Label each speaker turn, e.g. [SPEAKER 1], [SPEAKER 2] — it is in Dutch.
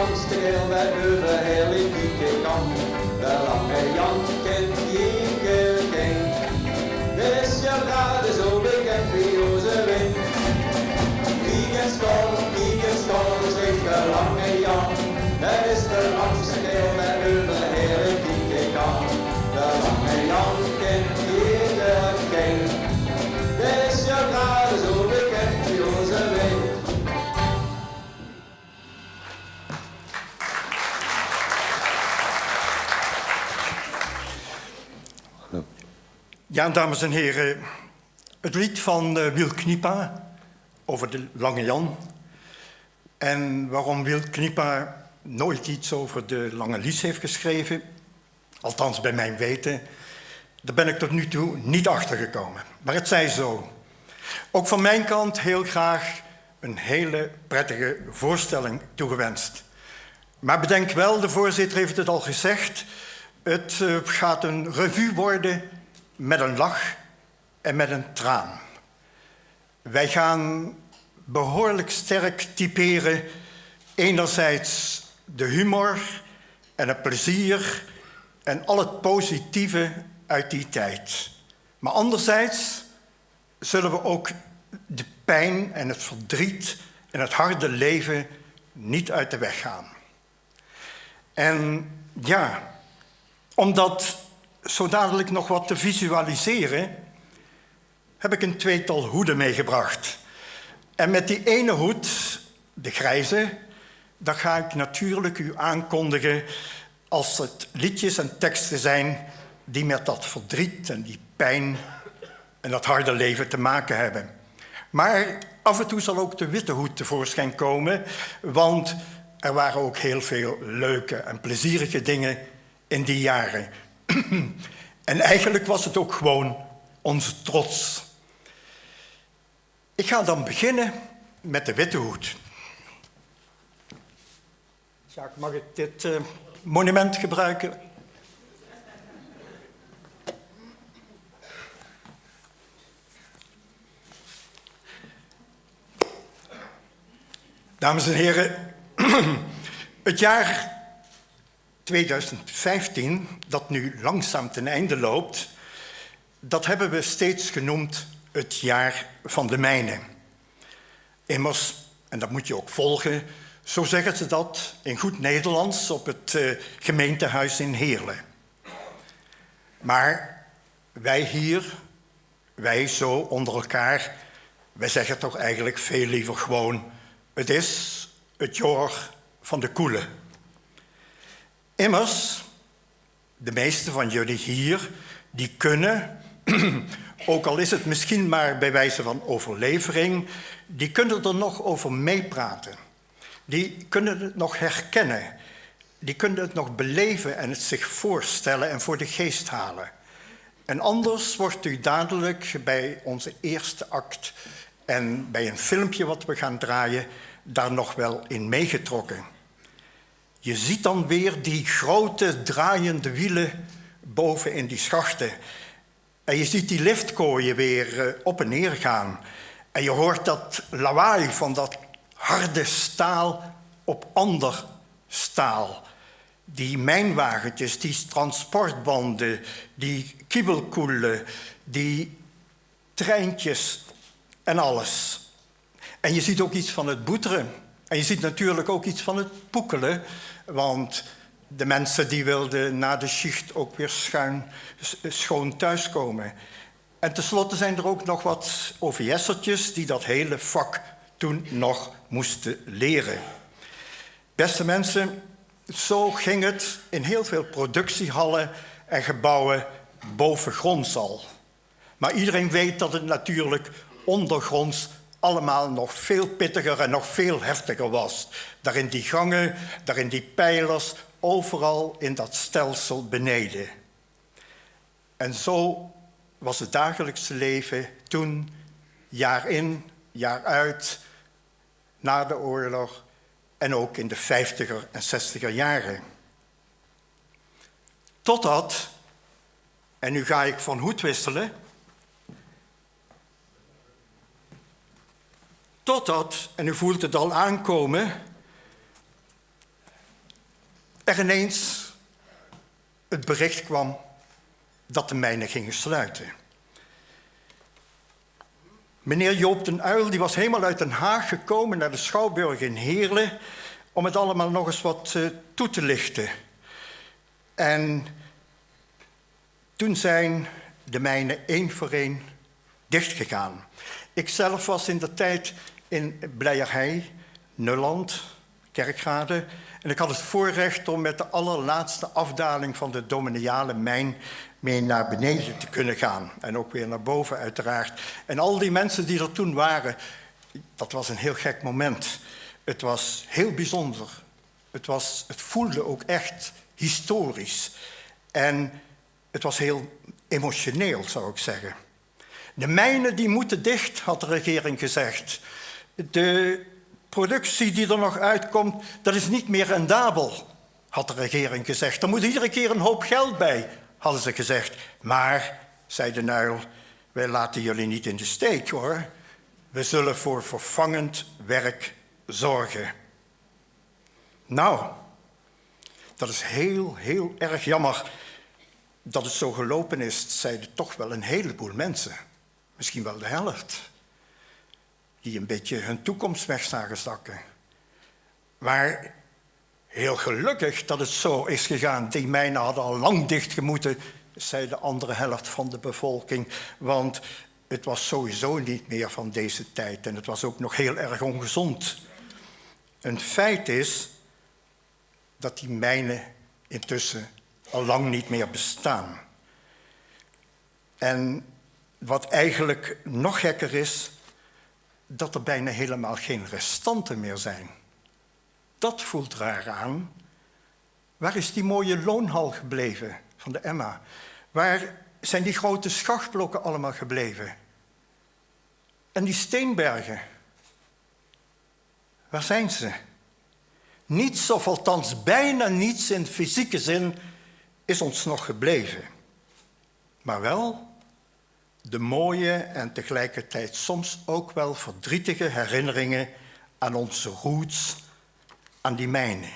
[SPEAKER 1] langste heel bij over heel in die kan. De lange Jan kent iedereen. Dus je raad is zo bekend wie onze win. Kiekenskol, zegt de lange Jan. Dat is de langste heel bij over heel in die kan. De lange Jan kent iedereen. Dus je raad is zo bekend wie onze win.
[SPEAKER 2] Ja, dames en heren, het lied van Wil Kniepa over de Lange Jan. En waarom Wil Kniepa nooit iets over de Lange Lies heeft geschreven, althans bij mijn weten, daar ben ik tot nu toe niet achter gekomen. Maar het zij zo. Ook van mijn kant heel graag een hele prettige voorstelling toegewenst. Maar bedenk wel, de voorzitter heeft het al gezegd, het gaat een revue worden met een lach en met een traan. Wij gaan behoorlijk sterk typeren enerzijds de humor en het plezier en al het positieve uit die tijd. Maar anderzijds zullen we ook de pijn en het verdriet en het harde leven niet uit de weg gaan. En ja, om dat zo dadelijk nog wat te visualiseren, heb ik een tweetal hoeden meegebracht. En met die ene hoed, de grijze, dat ga ik natuurlijk u aankondigen als het liedjes en teksten zijn die met dat verdriet en die pijn en dat harde leven te maken hebben. Maar af en toe zal ook de witte hoed tevoorschijn komen, want er waren ook heel veel leuke en plezierige dingen in die jaren. En eigenlijk was het ook gewoon onze trots. Ik ga dan beginnen met de witte hoed. Jacques, mag ik dit monument gebruiken? Dames en heren, het jaar 2015, dat nu langzaam ten einde loopt, dat hebben we steeds genoemd het jaar van de mijnen. Immers, en dat moet je ook volgen, zo zeggen ze dat in goed Nederlands op het gemeentehuis in Heerlen. Maar wij hier, wij zo onder elkaar, wij zeggen toch eigenlijk veel liever gewoon, het is het jaar van de koele. Immers, de meeste van jullie hier, die kunnen, ook al is het misschien maar bij wijze van overlevering, die kunnen er nog over meepraten. Die kunnen het nog herkennen. Die kunnen het nog beleven en het zich voorstellen en voor de geest halen. En anders wordt u dadelijk bij onze eerste act en bij een filmpje wat we gaan draaien, daar nog wel in meegetrokken. Je ziet dan weer die grote draaiende wielen boven in die schachten. En je ziet die liftkooien weer op en neer gaan. En je hoort dat lawaai van dat harde staal op ander staal. Die mijnwagentjes, die transportbanden, die kiebelkoelen, die treintjes en alles. En je ziet ook iets van het boeteren. En je ziet natuurlijk ook iets van het poekelen. Want de mensen die wilden na de schicht ook weer schoon thuiskomen. En tenslotte zijn er ook nog wat OVS'ertjes die dat hele vak toen nog moesten leren. Beste mensen, zo ging het in heel veel productiehallen en gebouwen bovengronds al. Maar iedereen weet dat het natuurlijk ondergronds allemaal nog veel pittiger en nog veel heftiger was. Daar in die gangen, daar in die pijlers, overal in dat stelsel beneden. En zo was het dagelijkse leven toen, jaar in, jaar uit, na de oorlog en ook in de 50er en 60er jaren. Totdat, en nu ga ik van hoed wisselen, totdat, en u voelt het al aankomen, er ineens het bericht kwam dat de mijnen gingen sluiten. Meneer Joop den Uyl die was helemaal uit Den Haag gekomen naar de Schouwburg in Heerlen om het allemaal nog eens wat toe te lichten. En toen zijn de mijnen één voor één dichtgegaan. Ik zelf was in de tijd in Blijerhei, Nulland, Kerkrade. En ik had het voorrecht om met de allerlaatste afdaling van de Dominiale mijn mee naar beneden te kunnen gaan. En ook weer naar boven uiteraard. En al die mensen die er toen waren, dat was een heel gek moment. Het was heel bijzonder. Het voelde ook echt historisch. En het was heel emotioneel, zou ik zeggen. De mijnen die moeten dicht, had de regering gezegd. De productie die er nog uitkomt, dat is niet meer rendabel, had de regering gezegd. Er moet iedere keer een hoop geld bij, hadden ze gezegd. Maar, zei de Uyl, wij laten jullie niet in de steek, hoor. We zullen voor vervangend werk zorgen. Nou, dat is heel, heel erg jammer dat het zo gelopen is, zeiden toch wel een heleboel mensen. Misschien wel de helft. Die een beetje hun toekomst weg zagen zakken. Maar heel gelukkig dat het zo is gegaan. Die mijnen hadden al lang dicht gemoeten, zei de andere helft van de bevolking. Want het was sowieso niet meer van deze tijd. En het was ook nog heel erg ongezond. Een feit is dat die mijnen intussen al lang niet meer bestaan. En wat eigenlijk nog gekker is, dat er bijna helemaal geen restanten meer zijn. Dat voelt raar aan. Waar is die mooie loonhal gebleven van de Emma? Waar zijn die grote schachtblokken allemaal gebleven? En die steenbergen? Waar zijn ze? Niets, of althans bijna niets in fysieke zin, is ons nog gebleven. Maar wel de mooie en tegelijkertijd soms ook wel verdrietige herinneringen aan onze roots, aan die mijnen.